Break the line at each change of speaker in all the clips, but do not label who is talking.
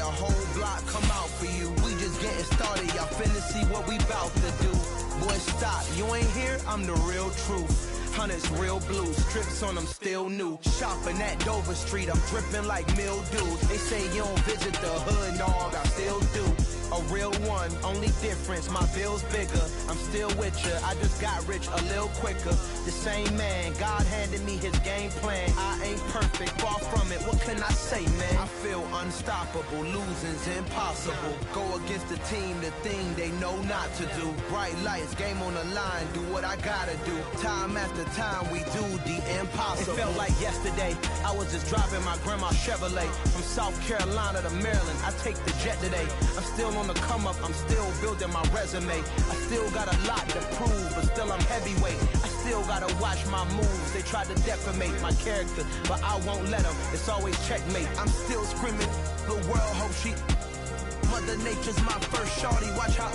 a whole block come out for you. We just getting started, y'all finna see what we bout to do. Boy, stop, you ain't here, I'm the real truth. Hunters, real blue, strips on them still new. Shopping at Dover Street, I'm dripping like mildew. They say you don't visit the hood, dog, I still do. A real one, only difference, my bill's bigger. I'm still with ya, I just got rich a little quicker. The same man, God handed me his game plan. I ain't perfect, far from it, what can I say, man? I feel unstoppable, losing's impossible. Go against the team, the thing they know not to do. Bright lights, game on the line, do what I gotta do. Time after time, we do the impossible. It felt like yesterday, I was just driving my grandma's Chevrolet. From South Carolina to Maryland, I take the jet today. I'm still on the come up, I'm still building my resume. I still got a lot to prove, but still I'm heavyweight. I still gotta watch my moves. They tried to defamate my character, but I won't let them. It's always checkmate. I'm still screaming, the world hope she. Mother Nature's my first shorty, watch how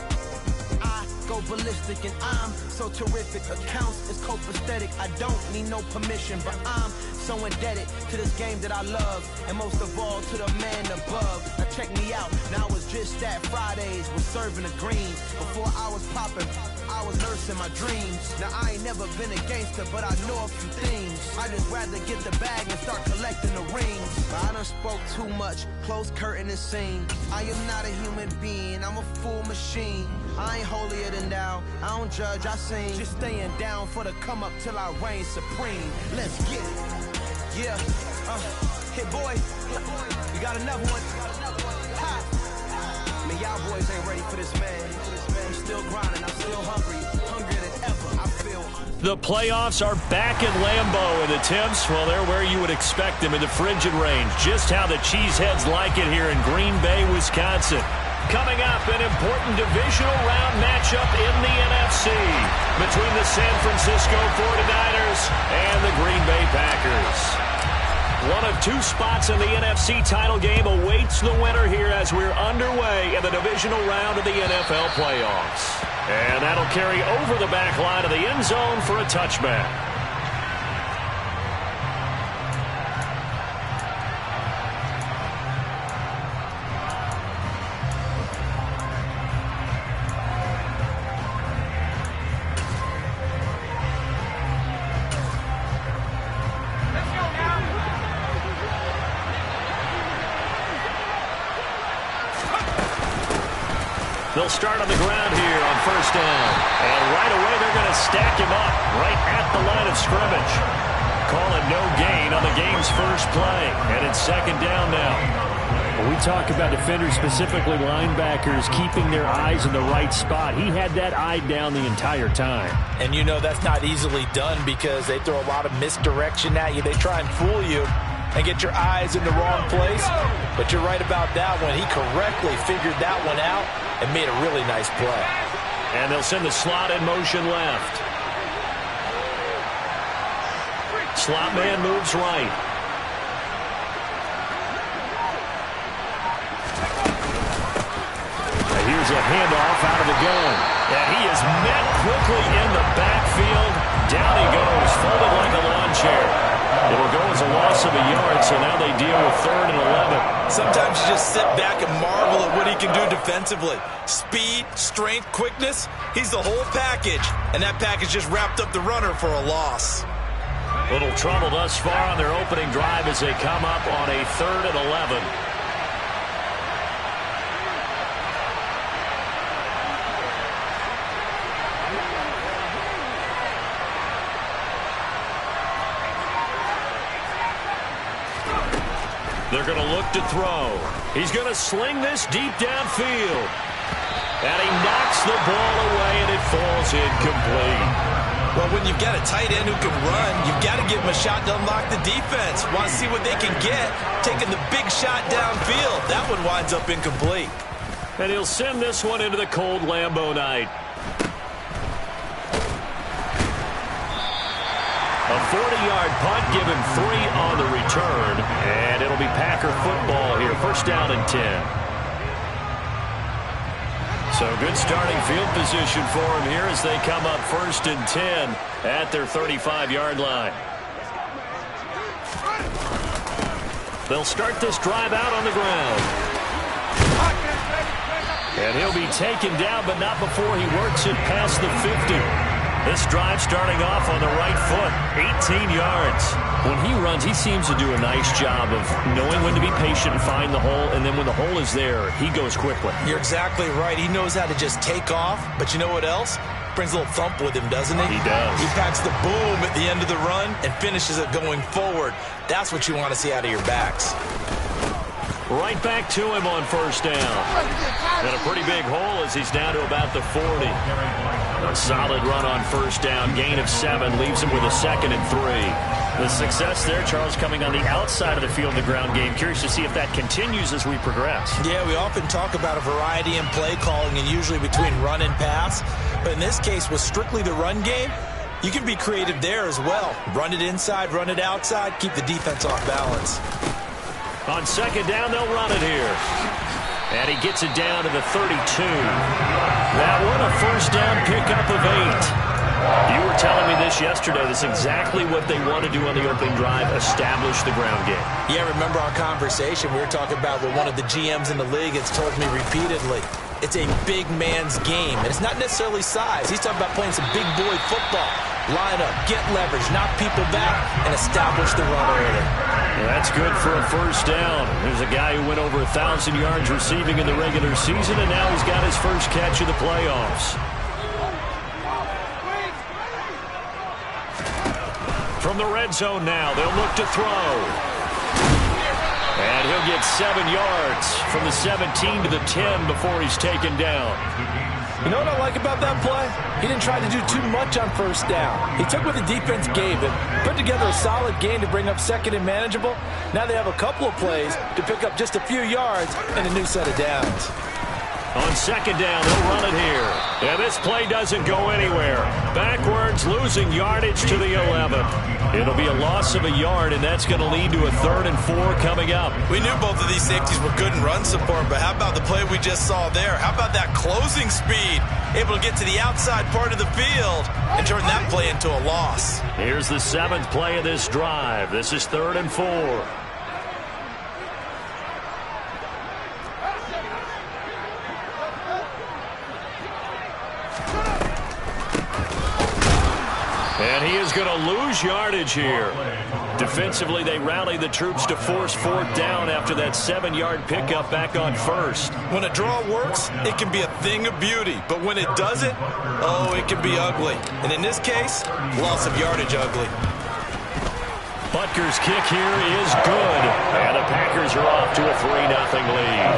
I go ballistic and I'm so terrific. Accounts is copacetic, I don't need no permission, but I'm so indebted to this game that I love, and most of all to the man above. Now check me out, now it's just that Fridays was serving the greens. Before I was popping, I was nursing my dreams. Now I ain't never been a gangster, but I know a few things. I just rather get the bag and start collecting the rings. But I done spoke too much, close curtain and scene. I am not a human being, I'm a full machine. I ain't holier than thou, I don't judge, I sing. Just staying down for the come up till I reign supreme. Let's get it. Yeah, hit boy, you got another one. Ha. Man, y'all boys ain't ready for this, man. I'm still grinding, I'm still hungry, hungrier than ever, I feel.
The playoffs are back in Lambeau, and the temps, well, they're where you would expect them in the frigid range. Just how the Cheeseheads like it here in Green Bay, Wisconsin. Coming up, an important divisional round matchup in the NFC between the San Francisco 49ers and the Green Bay Packers. One of two spots in the NFC title game awaits the winner here as we're underway in the divisional round of the NFL playoffs. And that'll carry over the back line of the end zone for a touchback. They'll start on the ground here on first down. And right away, they're going to stack him up right at the line of scrimmage. Call it no gain on the game's first play. And it's second down now.
When we talk about defenders, specifically linebackers, keeping their eyes in the right spot, he had that eye down the entire time.
And you know that's not easily done because they throw a lot of misdirection at you. They try and fool you and get your eyes in the wrong place. But you're right about that one. He correctly figured that one out and made a really nice play.
And they'll send the slot in motion left. Slot man moves right. And here's a handoff out of the gun. And he is met quickly in the backfield. Down he goes, folded like a lawn chair. It'll go as a loss of a yard, so now they deal with 3rd and 11.
Sometimes you just sit back and marvel at what he can do defensively. Speed, strength, quickness, he's the whole package. And that package just wrapped up the runner for a loss.
Little trouble thus far on their opening drive as they come up on a 3rd and 11. They're going to look to throw. He's going to sling this deep downfield. And he knocks the ball away, and it falls incomplete.
Well, when you've got a tight end who can run, you've got to give him a shot to unlock the defense. Want to see what they can get, taking the big shot downfield. That one winds up incomplete.
And he'll send this one into the cold Lambeau night. A 40-yard punt, given 3 on the return, and it'll be Packer football here. First down and 10. So good starting field position for him here as they come up 1st and 10 at their 35-yard line. They'll start this drive out on the ground. And he'll be taken down, but not before he works it past the 50. This drive starting off on the right foot, 18 yards. When he runs, he seems to do a nice job of knowing when to be patient and find the hole, and then when the hole is there, he goes quickly.
You're exactly right. He knows how to just take off, but you know what else? Brings a little thump with him, doesn't he?
He does.
He packs the boom at the end of the run and finishes it going forward. That's what you want to see out of your backs.
Right back to him on first down. And a pretty big hole as he's down to about the 40. A solid run on first down. Gain of 7 leaves him with a 2nd and 3. The success there, Charles, coming on the outside of the field, the ground game. Curious to see if that continues as we progress.
Yeah, we often talk about a variety in play calling and usually between run and pass. But in this case, with strictly the run game, you can be creative there as well. Run it inside, run it outside, keep the defense off balance.
On second down, they'll run it here. And he gets it down to the 32. That one, a first down pickup of 8. You were telling me this yesterday. This is exactly what they want to do on the opening drive, establish the ground game.
Yeah, remember our conversation? We were talking about what one of the GMs in the league has told me repeatedly. It's a big man's game, and it's not necessarily size. He's talking about playing some big boy football. Line up, get leverage, knock people back, and establish the run early.
Well, that's good for a first down. There's a guy who went over 1,000 yards receiving in the regular season, and now he's got his first catch of the playoffs. From the red zone now, they'll look to throw. And he'll get 7 yards from the 17 to the 10 before he's taken down.
You know what I like about that play? He didn't try to do too much on first down. He took what the defense gave him, put together a solid game to bring up 2nd and manageable. Now they have a couple of plays to pick up just a few yards and a new set of downs.
On second down, they'll run it here. And this play doesn't go anywhere. Backwards, losing yardage to the 11. It'll be a loss of a yard, and that's going to lead to a 3rd and 4 coming up.
We knew both of these safeties were good in run support, but how about the play we just saw there? How about that closing speed? Able to get to the outside part of the field and turn that play into a loss.
Here's the 7th play of this drive. This is 3rd and 4. And he is going to lose yardage here. Defensively, they rally the troops to force 4th down after that 7-yard pickup back on first.
When a draw works, it can be a thing of beauty. But when it doesn't, oh, it can be ugly. And in this case, loss of yardage ugly.
Butker's kick here is good. And the Packers are off to a 3-0 lead.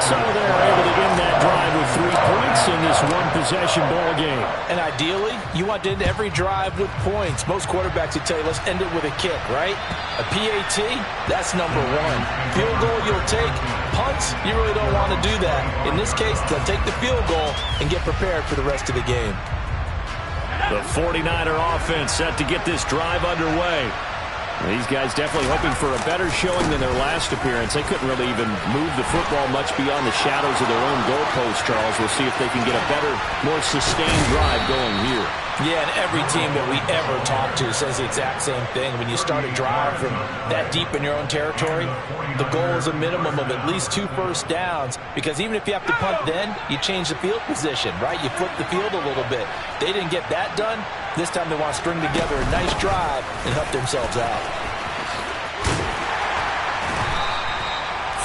So they're able to end that drive with 3 points in this one-possession ball game.
And ideally, you want to end every drive with points. Most quarterbacks would tell you, let's end it with a kick, right? A PAT, that's number 1. Field goal you'll take. Punts, you really don't want to do that. In this case, they'll take the field goal and get prepared for the rest of the game.
The 49er offense set to get this drive underway. These guys definitely hoping for a better showing than their last appearance. They couldn't really even move the football much beyond the shadows of their own goalpost, Charles. We'll see if they can get a better, more sustained drive going here.
Yeah, and every team that we ever talk to says the exact same thing. When you start a drive from that deep in your own territory, the goal is a minimum of at least 2 first downs, because even if you have to punt then, you change the field position, right? You flip the field a little bit. They didn't get that done. This time they want to string together a nice drive and help themselves out.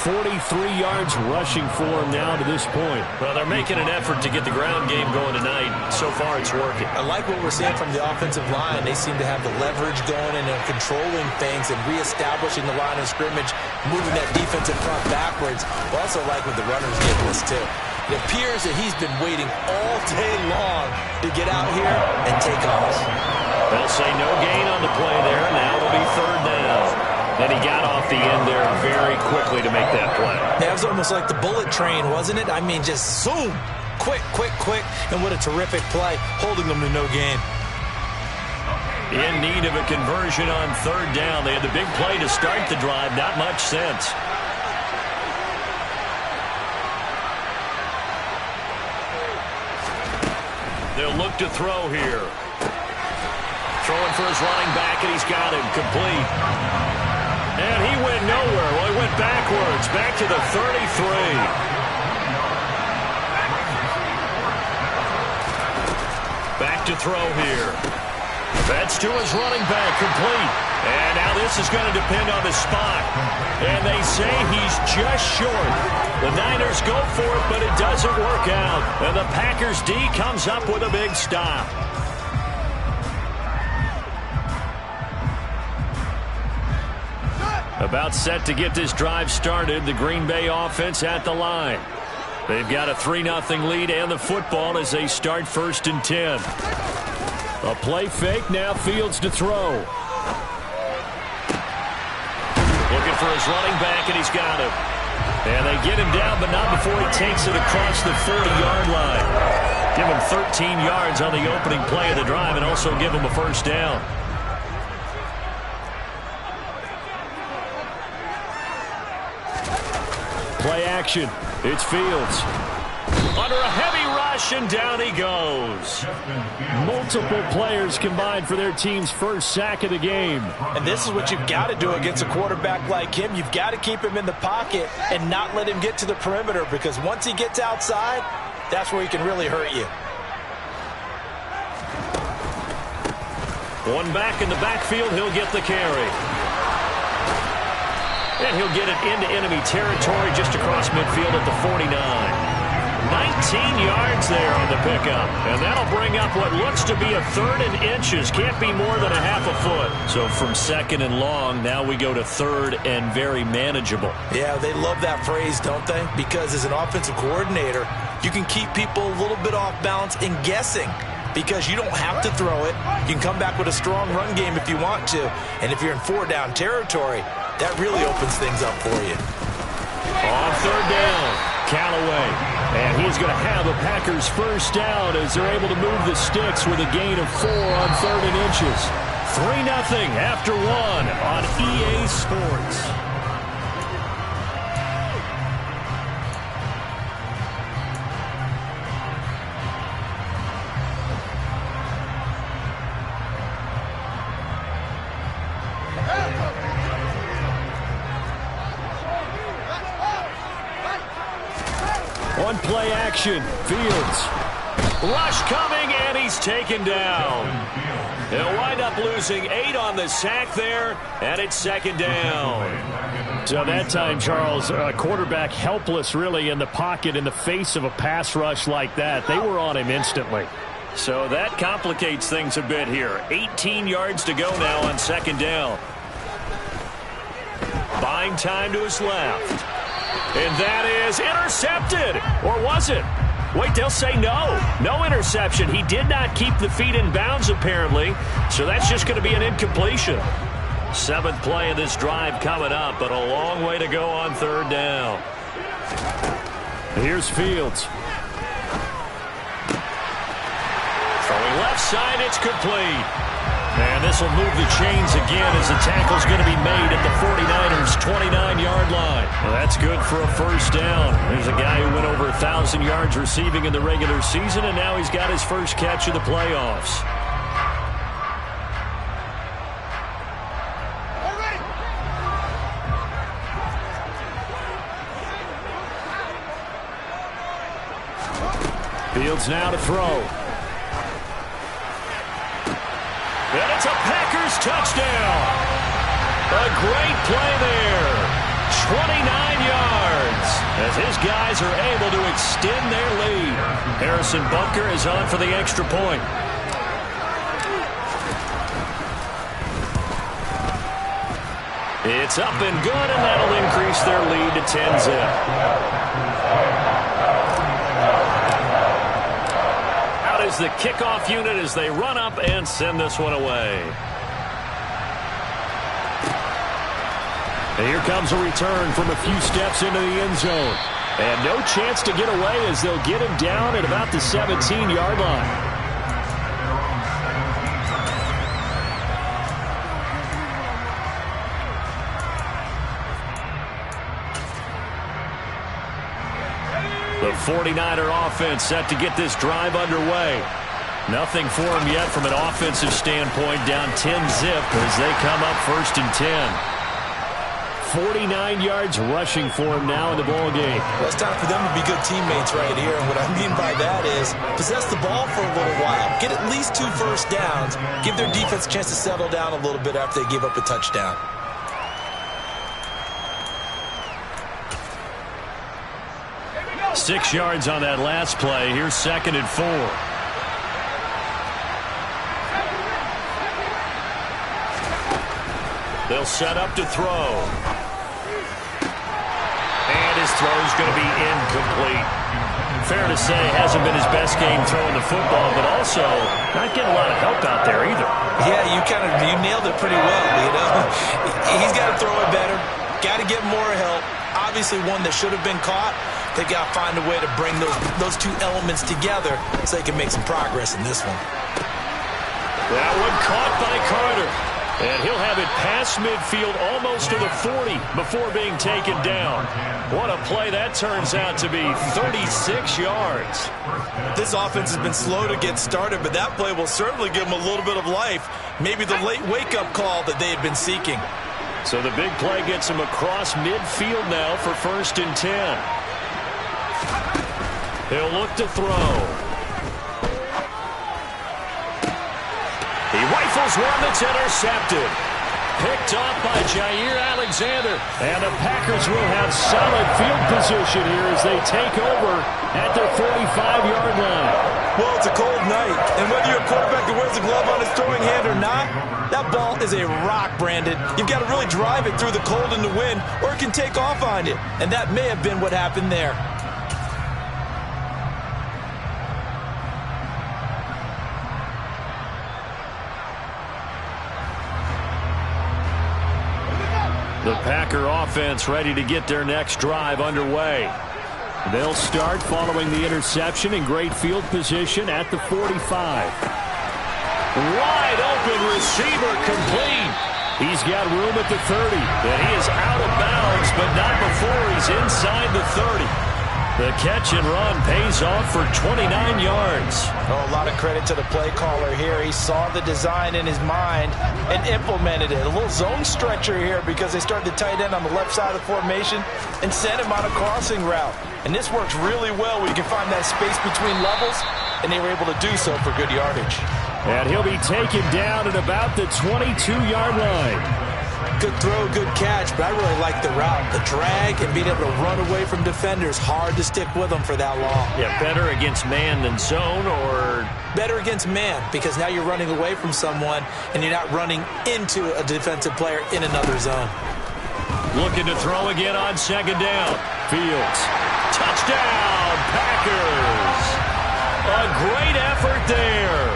43 yards rushing for him now to this point. Well, they're making an effort to get the ground game going tonight. So far, it's working.
I like what we're seeing from the offensive line. They seem to have the leverage going and controlling things and reestablishing the line of scrimmage, moving that defensive front backwards. I also like what the runner's giving us, too. It appears that he's been waiting all day long to get out here and take off.
They'll say no gain on the play there. Now it'll be 3rd down. And he got off the end there very quickly to make that play.
That was almost like the bullet train, wasn't it? I mean, just zoom. Quick, quick, quick. And what a terrific play, holding them to no gain.
In need of a conversion on 3rd down. They had the big play to start the drive. Not much sense. They'll look to throw here. Throwing for his running back, and he's got him complete. And he went nowhere. Well, he went backwards, back to the 33. Back to throw here. That's to his running back, complete. And now this is going to depend on the spot. And they say he's just short. The Niners go for it, but it doesn't work out. And the Packers D comes up with a big stop. About set to get this drive started. The Green Bay offense at the line. They've got a 3-0 lead and the football as they start 1st and 10. A play fake, now Fields to throw. Looking for his running back, and he's got him. And they get him down, but not before he takes it across the 40-yard line. Give him 13 yards on the opening play of the drive and also give him a first down. Play action. It's Fields. Under a heavy rush, and down he goes. Multiple players combined for their team's first sack of the game.
And this is what you've got to do against a quarterback like him. You've got to keep him in the pocket and not let him get to the perimeter, because once he gets outside, that's where he can really hurt you.
One back in the backfield, he'll get the carry. And he'll get it into enemy territory just across midfield at the 49. 19 yards there on the pickup. And that'll bring up what looks to be a 3rd and inches. Can't be more than a half a foot. So from 2nd and long, now we go to 3rd and very manageable.
Yeah, they love that phrase, don't they? Because as an offensive coordinator, you can keep people a little bit off balance and guessing. Because you don't have to throw it. You can come back with a strong run game if you want to. And if you're in 4-down territory, that really opens things up for you.
On 3rd down, Callaway. And he's going to have the Packers first down as they're able to move the sticks with a gain of 4 on 3rd and inches. 3-0 after 1 on EA Sports. One play action. Fields. Rush coming, and he's taken down. They'll wind up losing 8 on the sack there, and it's 2nd down.
So that time, Charles, quarterback helpless really in the pocket in the face of a pass rush like that. They were on him instantly.
So that complicates things a bit here. 18 yards to go now on 2nd down. Buying time to his left. And that is intercepted. Or was it? Wait, they'll say no. No interception. He did not keep the feet in bounds, apparently. So that's just going to be an incompletion. 7th play of this drive coming up, but a long way to go on 3rd down.
Here's Fields.
Throwing left side, it's complete. And this will move the chains again as the tackle's going to be made at the 49ers' 29-yard line. Well, that's good for a first down. There's a guy who went over 1,000 yards receiving in the regular season, and now he's got his first catch of the playoffs.
Fields now to throw.
And it's a Packers touchdown. A great play there. 29 yards as his guys are able to extend their lead. Harrison Butker is on for the extra point. It's up and good, and that'll increase their lead to 10-zip. Is the kickoff unit as they run up and send this one away.
And here comes a return from a few steps into the end zone. And no chance to get away as they'll get him down at about the 17-yard line.
The 49er offense set to get this drive underway. Nothing for them yet from an offensive standpoint, down 10-zip as they come up 1st and 10.
49 yards rushing for him now in the ball game.
Well, it's time for them to be good teammates right here. And what I mean by that is possess the ball for a little while. Get at least 2 first downs. Give their defense a chance to settle down a little bit after they give up a touchdown.
Six yards on that last play. Here's 2nd and 4. They'll set up to throw. And his throw is going to be incomplete. Fair to say, hasn't been his best game throwing the football, but also not getting a lot of help out there either.
Yeah, you nailed it pretty well, you know. He's got to throw it better. Got to get more help. Obviously one that should have been caught. They got to find a way to bring those 2 elements together so they can make some progress in this one.
That one caught by Carter. And he'll have it past midfield almost to the 40 before being taken down. What a play that turns out to be, 36 yards.
This offense has been slow to get started, but that play will certainly give them a little bit of life. Maybe the late wake-up call that they had been seeking.
So the big play gets him across midfield now for 1st and 10. He'll look to throw. He rifles one that's intercepted. Picked off by Jair Alexander. And the Packers will have solid field position here as they take over at their 45-yard line.
Well, it's a cold night, and whether you're a quarterback that wears a glove on his throwing hand or not, that ball is a rock, Brandon. You've got to really drive it through the cold and the wind, or it can take off on you. And that may have been what happened there.
The Packer offense ready to get their next drive underway. They'll start following the interception in great field position at the 45. Wide open receiver complete. He's got room at the 30. And he is out of bounds, but not before he's inside the 30. The catch and run pays off for 29 yards.
Oh, a lot of credit to the play caller here. He saw the design in his mind and implemented it. A little zone stretcher here because they started the tight end on the left side of the formation and sent him on a crossing route. And this works really well where you can find that space between levels, and they were able to do so for good yardage.
And he'll be taken down at about the 22-yard line.
Good throw, good catch, but I really like the route. The drag and being able to run away from defenders. Hard to stick with them for that long.
Yeah, better against man than zone, or?
Better against man, because now you're running away from someone and you're not running into a defensive player in another zone.
Looking to throw again on 2nd down. Fields. Touchdown, Packers. A great effort there.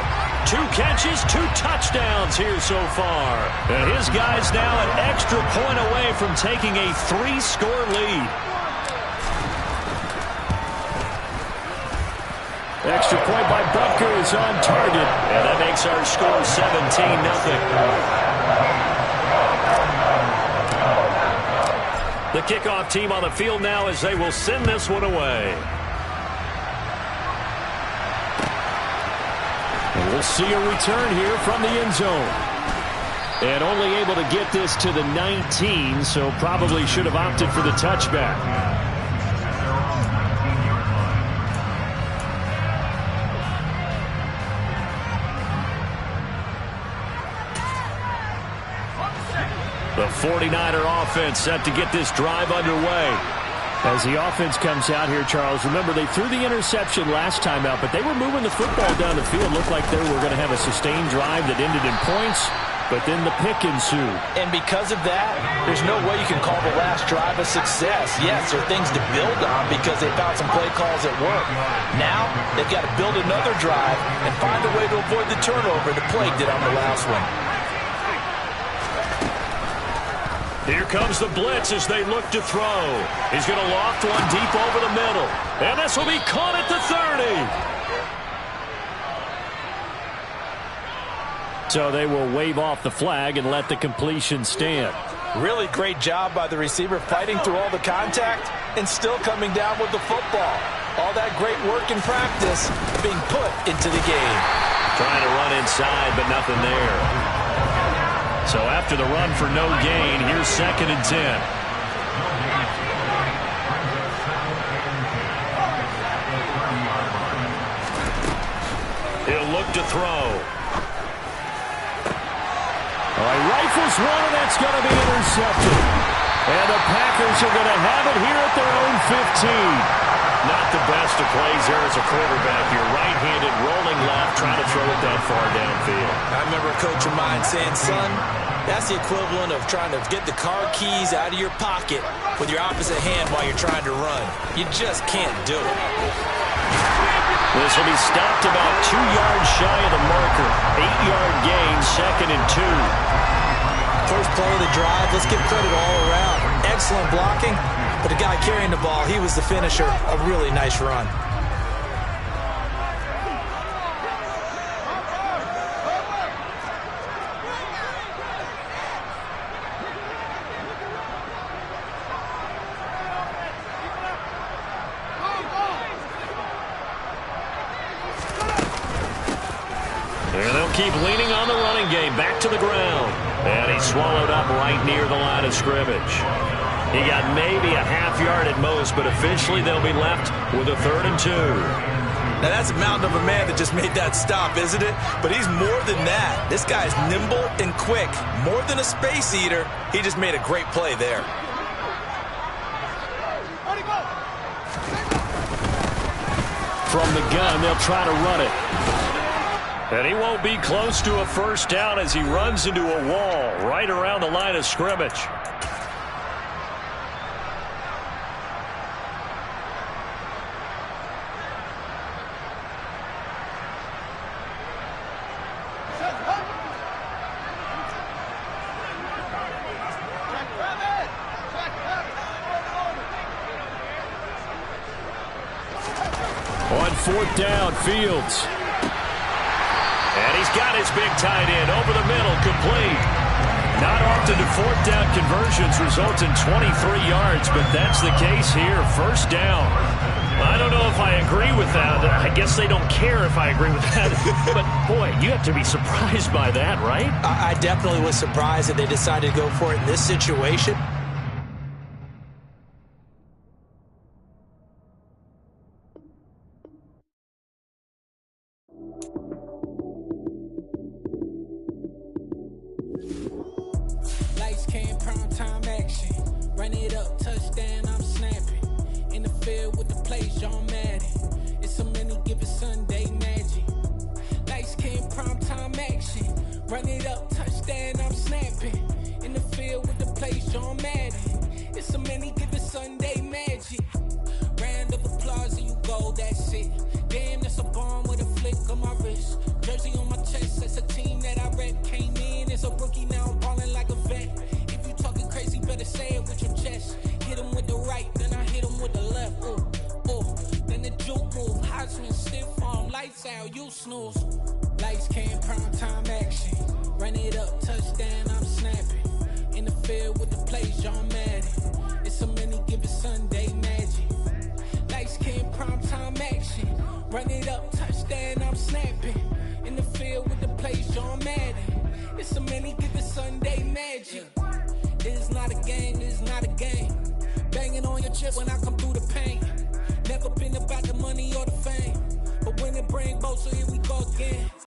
2 catches, 2 touchdowns here so far. And his guys now an extra point away from taking a 3-score lead. Extra point by Butker is on target. And that makes our score 17-0. The kickoff team on the field now as they will send this one away. And we'll see a return here from the end zone. And only able to get this to the 19, so probably should have opted for the touchback. The 49er offense set to get this drive underway.
As the offense comes out here, Charles, remember they threw the interception last time out, but they were moving the football down the field. Looked like they were going to have a sustained drive that ended in points, but then the pick ensued.
And because of that, there's no way you can call the last drive a success. Yes, there are things to build on because they found some play calls at work. Now, they've got to build another drive and find a way to avoid the turnover that plagued it on the last one.
Here comes the blitz as they look to throw. He's going to loft one deep over the middle. And this will be caught at the 30.
So they will wave off the flag and let the completion stand.
Really great job by the receiver fighting through all the contact and still coming down with the football. All that great work in practice being put into the game.
Trying to run inside, but nothing there. So after the run for no gain, here's 2nd and 10. look to throw.
All right, rifles one, and that's going to be intercepted. And the Packers are going to have it here at their own 15.
Not the best of plays there as a quarterback. You're right-handed, rolling left, trying to throw it that far downfield.
I remember a coach of mine saying, son, that's the equivalent of trying to get the car keys out of your pocket with your opposite hand while you're trying to run. You just can't do it.
This will be stopped about 2 yards shy of the marker. 8-yard gain, 2nd and 2.
First play of the drive, let's give credit all around. Excellent blocking, but the guy carrying the ball, he was the finisher. A really nice run.
And they'll keep leaning on the running game. Back to the ground. And he's swallowed up right near the line of scrimmage. He got maybe a half yard at most, but officially they'll be left with a 3rd and 2.
Now that's a mountain of a man that just made that stop, isn't it? But he's more than that. This guy's nimble and quick. More than a space eater. He just made a great play there.
From the gun, they'll try to run it.
And he won't be close to a first down as he runs into a wall right around the line of scrimmage.
On 4th down, Fields.
And he's got his big tight end over the middle, complete. Not often do 4th down conversions result in 23 yards, but that's the case here. First down. I don't know if I agree with that. I guess they don't care if I agree with that. But, boy, you have to be surprised by that, right?
I definitely was surprised that they decided to go for it in this situation.
Lights came, prime time action. Run it up, touchdown, I'm snapping. In the field with the play, John Madden. It's a many given Sunday magic. Lights came, prime time action. Run it up, touchdown, I'm snapping. In the field with the play, John Madden. It's a many given Sunday magic. Round of applause and you go, that's it. Damn, that's a bomb with a flick on my wrist. Jersey on my chest, that's a team that I rep. Came in as a rookie, now I'm balling like a vet. If you talking crazy, better say it with your chest. Hit him with the right, then I hit him with the left. Ooh, ooh. Then the juke move, Heisman stiff arm, lights out, you snooze. Lights came, prime time action. Run it up, touchdown, I'm snapping. In the field with the play, John Madden. It's a many given Sunday magic. Lights came, prime time action. Run it up, touchdown, I'm snapping. In the field with the play, John Madden. It's a many given Sunday magic. It is not a game, it is not a game. Banging on your chip when I come through the pain. Never been about the money or the fame. But when it bring both, so here we go again.